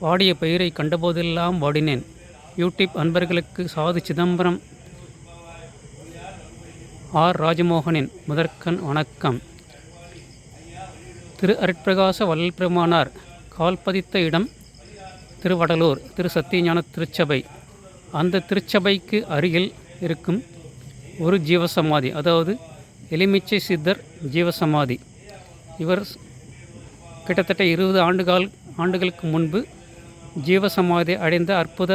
வாடிய பயிரை கண்டபோதெல்லாம் வாடினேன். யூடியூப் அன்பர்களுக்கு சாது சிதம்பரம் ஆர். ராஜமோகனின் முதற்கண் வணக்கம். திரு அருட்பிரகாச வள்ளல் பெருமானார் கால் பதித்த இடம் திருவடலூர் திரு சத்தியஞான திருச்சபை. அந்த திருச்சபைக்கு அருகில் இருக்கும் ஒரு ஜீவசமாதி, அதாவது எலுமிச்சை சித்தர் ஜீவசமாதி. இவர் கிட்டத்தட்ட 20 ஆண்டுகளுக்கு முன்பு ஜீவசமாதி அடைந்த அற்புத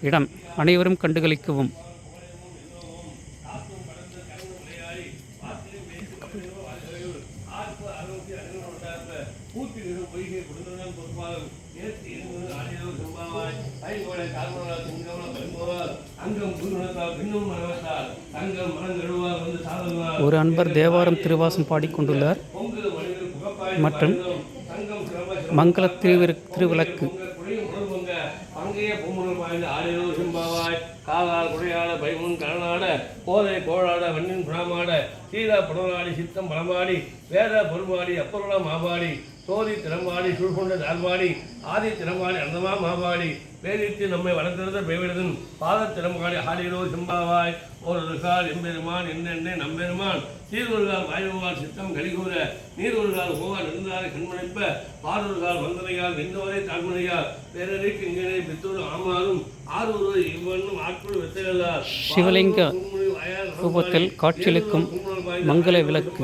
இடம். அனைவரும் கண்டுகளிக்கவும். ஒரு அன்பர் தேவாரம் திருவாசம் பாடிக்கொண்டுள்ளார் மற்றும் மங்கள திருவிளக்கு. காலால் குடையாட பைமுன் கரணாட கோதை கோழாட வண்ணின் புறமாட சீதா புடனாடி சித்தம் பலமாடி வேத பொருமாடி அப்பொருளா மாபாடி சோதி திறம்பாடி சுழ்கொண்ட தாழ்வாடி ஆதி திறம்பாடி அந்தமா மாபாடி வேதித்து நம்மை வளர்த்திருந்த பெய்விடுதன் பாத திறம்பாடி ஆடியோ சிம்பாவாய் ஒரு கால் எம்பெருமான் என்னென்ன நம்பெருமான் சீர்வொருகால் வாயுவால் சித்தம் கலிகூற நீர் ஒருகால் போவால் இருந்தாரை கண்மணிப்ப பாரொருகால் வந்தனையால் நின்றவரை தாழ்மனையால் பேரறிக்கு இங்கே பித்தூர் ஆமாறும் ஆரூர் இவ்வண்ணும் ஆட்கள் வெத்தலார் சிவலிங்க ரூபத்தில் காட்சியளிக்கும் மங்கள விளக்கு.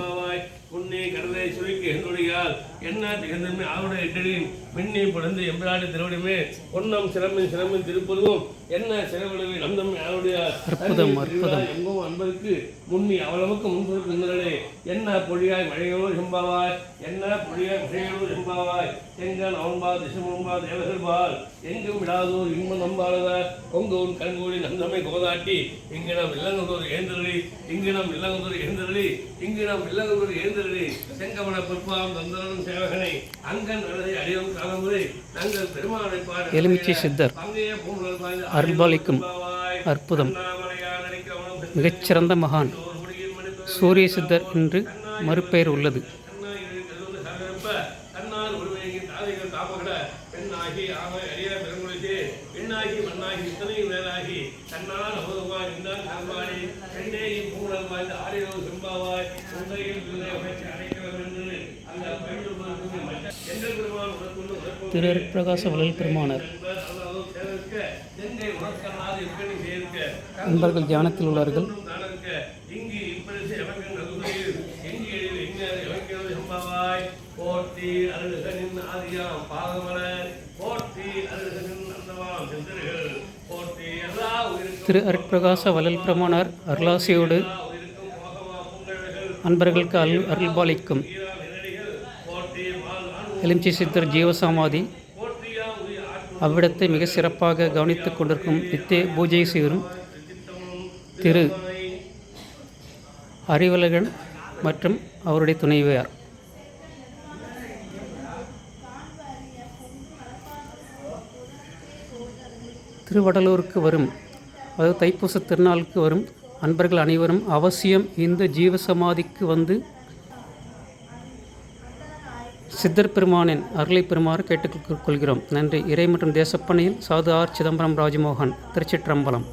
புண்ணி கடலை சுவைக்கு என்னுடையால் என்ன திகழ்ந்தமே ஆவுடைய இட்டலின் மின்னி படந்து எம்பிராடி திருவடிமே பொன்னம் சிரமின் திருப்பதும் என்ன சிறவிடவே நந்தம் யாருடைய எங்கும் அன்பருக்கு முன்னி அவளவுக்கு முன்புக்கு நின்றே என்ன பொழியாய் மழைகளோ செம்பாவாய் என்ன பொழியாய் மழைகளோ செம்பாவாய் எங்கன் அவன்பா திசமுன்பா தேவர்கள்பால் எங்கும் விடாதோர் இன்பம் நம்பாளத பொங்கோன் கண்கூடி நந்தமை கோதாட்டி இங்கினம் இல்லங்கதோர் ஏந்தரளி இங்கினம் இல்லங்கதோர் ஏந்தரளி இங்கினம் இல்லங்கதோர் ஏந்தரளி செங்கமன பிற்பாம் தந்தரனும் சேவகனை அங்கன் அழகை அடியும் காலமுறை தங்கள் பெருமானை பார் எலுமிச்சை சித்தர் அருள்பாலிக்கும் அற்புதம். மிகச்சிறந்த மகான் சூரிய சித்தர் என்று மறுபெயர் உள்ளது. திரு அருட்பிரகாச வள்ளல் பெருமானார் நண்பர்கள் தியானத்தில் உள்ளார்கள். திரு அருட்பிரகாச வள்ளல் பெருமானார் அருளாசியோடு அன்பர்களுக்கு அருள்பாலிக்கும் எலுமிச்சை சித்தர் ஜீவசமாதி. அவ்விடத்தை மிக சிறப்பாக கவனித்துக் கொண்டிருக்கும் நித்திய பூஜை செய்யும் திரு அறிவழகன் மற்றும் அவருடைய துணைவியார். திருவடலூருக்கு வரும், அதாவது தைப்பூச திருநாளுக்கு வரும் அன்பர்கள் அனைவரும் அவசியம் இந்த ஜீவசமாதிக்கு வந்து சித்தர் பெருமானின் அருளை பெறுமாறு கேட்டுக்கொள்கிறோம். நன்றி. இறை மற்றும் தேசப்பணியில் சாது ஆர். சிதம்பரம் ராஜமோகன், திருச்சிற்றம்பலம்.